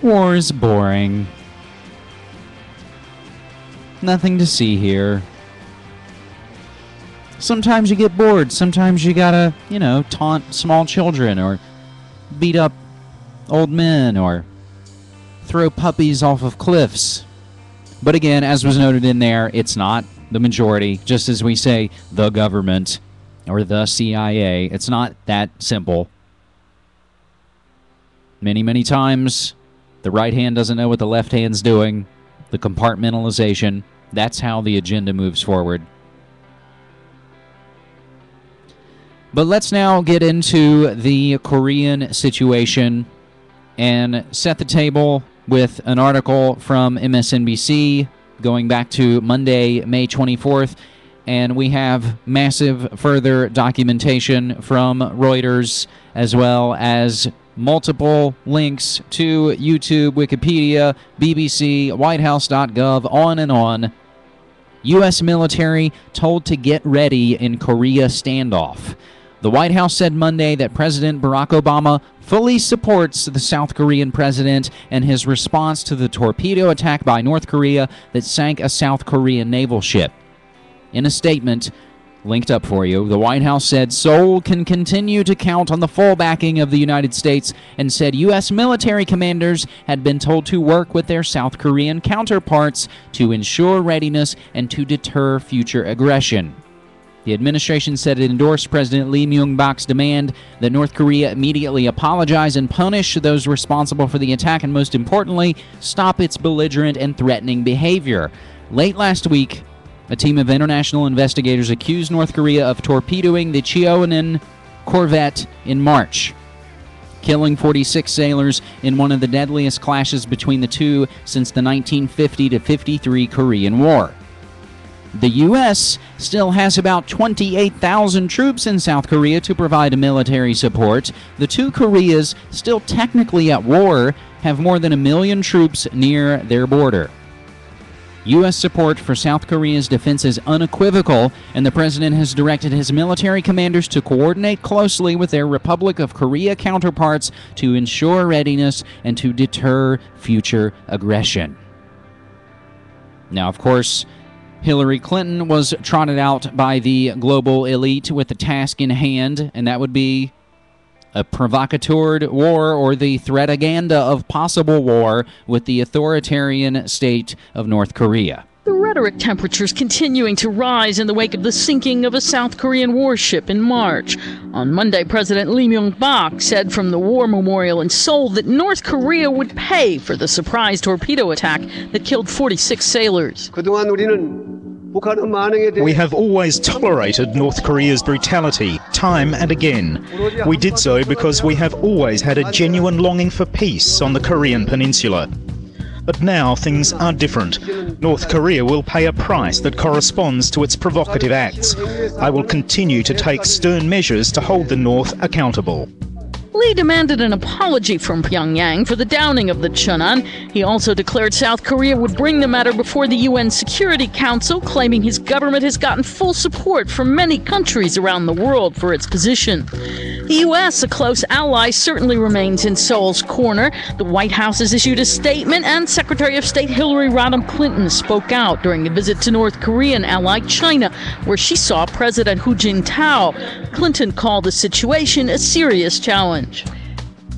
War is boring. Nothing to see here. Sometimes you get bored. Sometimes you gotta, taunt small children or beat up old men or throw puppies off of cliffs. But again, as was noted in there, it's not the majority. Just as we say the government or the CIA, it's not that simple. Many, many times, the right hand doesn't know what the left hand's doing. The compartmentalization, that's how the agenda moves forward. But let's now get into the Korean situation and set the table with an article from MSNBC going back to Monday, May 24th. And we have massive further documentation from Reuters, as well as multiple links to YouTube, Wikipedia, BBC, WhiteHouse.gov, on and on. U.S. military told to get ready in Korea standoff. The White House said Monday that President Barack Obama fully supports the South Korean president and his response to the torpedo attack by North Korea that sank a South Korean naval ship. In a statement linked up for you, the White House said Seoul can continue to count on the full backing of the United States and said U.S. military commanders had been told to work with their South Korean counterparts to ensure readiness and to deter future aggression. The administration said it endorsed President Lee Myung-bak's demand that North Korea immediately apologize and punish those responsible for the attack and, most importantly, stop its belligerent and threatening behavior. Late last week, a team of international investigators accused North Korea of torpedoing the Cheonan corvette in March, killing 46 sailors in one of the deadliest clashes between the two since the 1950-53 Korean War. The U.S. still has about 28,000 troops in South Korea to provide military support. The two Koreas, still technically at war, have more than 1 million troops near their border. U.S. support for South Korea's defense is unequivocal, and the president has directed his military commanders to coordinate closely with their Republic of Korea counterparts to ensure readiness and to deter future aggression. Now, of course, Hillary Clinton was trotted out by the global elite with the task in hand, and that would be a provocateur war or the threataganda of possible war with the authoritarian state of North Korea. The rhetoric temperatures continuing to rise in the wake of the sinking of a South Korean warship in March. On Monday, President Lee Myung-bak said from the War Memorial in Seoul that North Korea would pay for the surprise torpedo attack that killed 46 sailors. We have always tolerated North Korea's brutality, time and again. We did so because we have always had a genuine longing for peace on the Korean peninsula. But now things are different. North Korea will pay a price that corresponds to its provocative acts. I will continue to take stern measures to hold the North accountable. Lee demanded an apology from Pyongyang for the downing of the Cheonan. He also declared South Korea would bring the matter before the UN Security Council, claiming his government has gotten full support from many countries around the world for its position. The U.S., a close ally, certainly remains in Seoul's corner. The White House has issued a statement, and Secretary of State Hillary Rodham Clinton spoke out during a visit to North Korean ally China, where she saw President Hu Jintao. Clinton called the situation a serious challenge.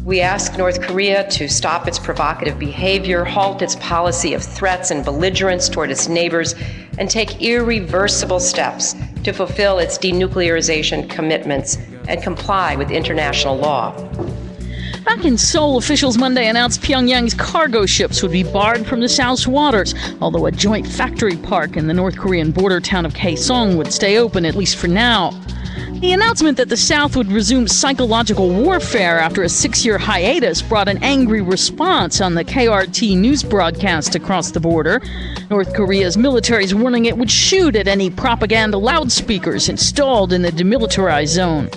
We ask North Korea to stop its provocative behavior, halt its policy of threats and belligerence toward its neighbors, and take irreversible steps to fulfill its denuclearization commitments and comply with international law. Back in Seoul, officials Monday announced Pyongyang's cargo ships would be barred from the South's waters, although a joint factory park in the North Korean border town of Kaesong would stay open, at least for now. The announcement that the South would resume psychological warfare after a 6-year hiatus brought an angry response on the KRT news broadcast across the border. North Korea's military is warning it would shoot at any propaganda loudspeakers installed in the demilitarized zone.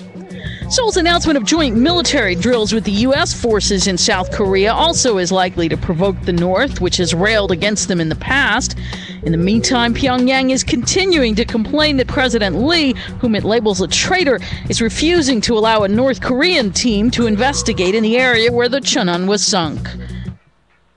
Seoul's announcement of joint military drills with the U.S. forces in South Korea also is likely to provoke the North, which has railed against them in the past. In the meantime, Pyongyang is continuing to complain that President Lee, whom it labels a traitor, is refusing to allow a North Korean team to investigate in the area where the Cheonan was sunk.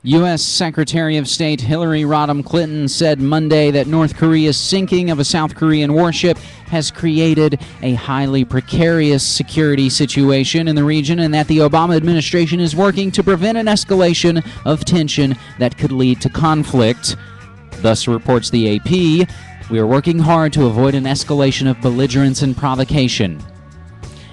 U.S. Secretary of State Hillary Rodham Clinton said Monday that North Korea's sinking of a South Korean warship has created a highly precarious security situation in the region and that the Obama administration is working to prevent an escalation of tension that could lead to conflict. Thus reports the AP, we are working hard to avoid an escalation of belligerence and provocation.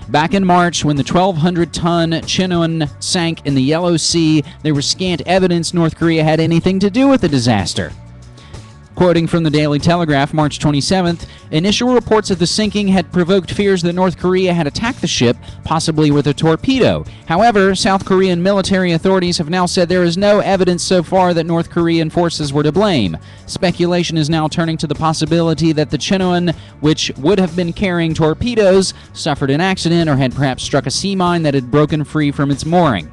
Back in March, when the 1,200-ton Chinoon sank in the Yellow Sea, there was scant evidence North Korea had anything to do with the disaster. Quoting from the Daily Telegraph, March 27th, initial reports of the sinking had provoked fears that North Korea had attacked the ship, possibly with a torpedo. However, South Korean military authorities have now said there is no evidence so far that North Korean forces were to blame. Speculation is now turning to the possibility that the Chinoon, which would have been carrying torpedoes, suffered an accident or had perhaps struck a sea mine that had broken free from its mooring.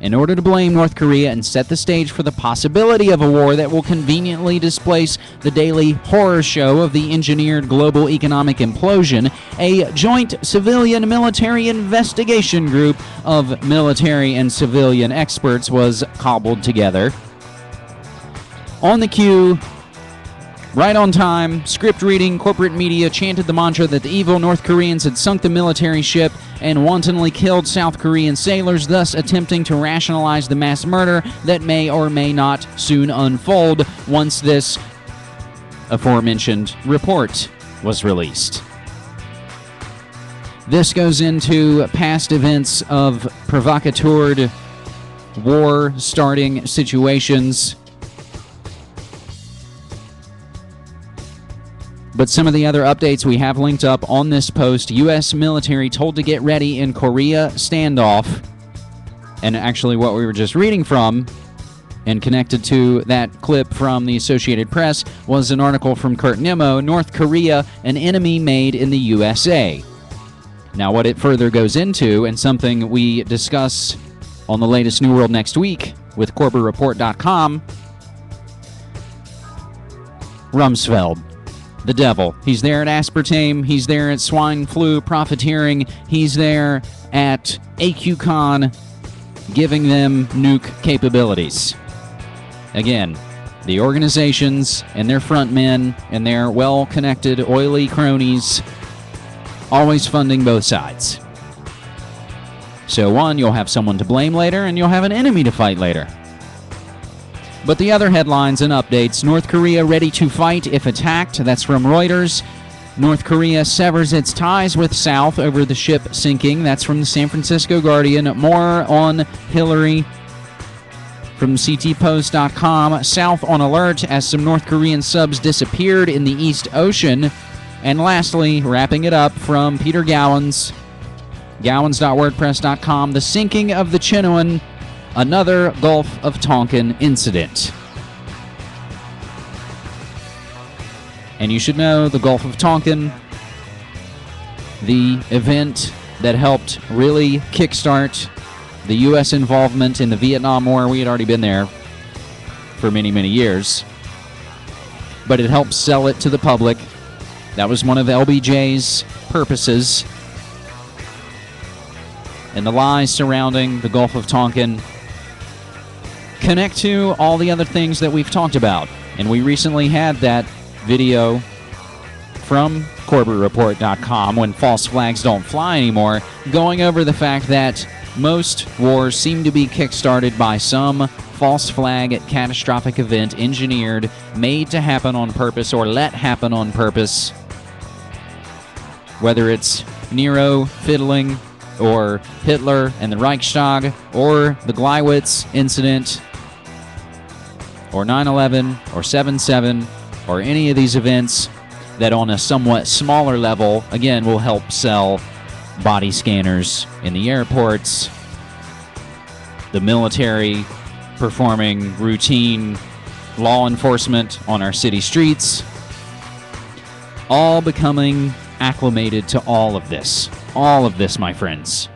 In order to blame North Korea and set the stage for the possibility of a war that will conveniently displace the daily horror show of the engineered global economic implosion, a joint civilian-military investigation group of military and civilian experts was cobbled together. On the cue, right on time, script reading, corporate media chanted the mantra that the evil North Koreans had sunk the military ship and wantonly killed South Korean sailors, thus attempting to rationalize the mass murder that may or may not soon unfold once this aforementioned report was released. This goes into past events of provocateur, war-starting situations. But some of the other updates we have linked up on this post. U.S. military told to get ready in Korea standoff. And actually what we were just reading from and connected to that clip from the Associated Press was an article from Kurt Nimmo, North Korea, an enemy made in the USA. Now what it further goes into, and something we discuss on the latest New World next week with CorbettReport.com, Rumsfeld. The devil. He's there at aspartame. He's there at swine flu profiteering. He's there at AQCon, giving them nuke capabilities. Again, the organizations and their front men and their well-connected, oily cronies always funding both sides. So one, you'll have someone to blame later, and you'll have an enemy to fight later. But the other headlines and updates, North Korea ready to fight if attacked. That's from Reuters. North Korea severs its ties with South over the ship sinking. That's from the San Francisco Guardian. More on Hillary from CTPost.com. South on alert as some North Korean subs disappeared in the East Ocean. And lastly, wrapping it up from Peter Gowans, gowans.wordpress.com, the sinking of the Chinoon, another Gulf of Tonkin incident. And you should know the Gulf of Tonkin, the event that helped really kickstart the U.S. involvement in the Vietnam War. We had already been there for many, many years. But it helped sell it to the public. That was one of LBJ's purposes. And the lies surrounding the Gulf of Tonkin connect to all the other things that we've talked about. And we recently had that video from CorbettReport.com, When False Flags Don't Fly Anymore, going over the fact that most wars seem to be kickstarted by some false flag catastrophic event engineered, made to happen on purpose or let happen on purpose. Whether it's Nero fiddling, or Hitler and the Reichstag, or the Gleiwitz incident, or 9/11, or 7/7, or any of these events that on a somewhat smaller level, again, will help sell body scanners in the airports, the military performing routine law enforcement on our city streets, all becoming acclimated to all of this. All of this, my friends.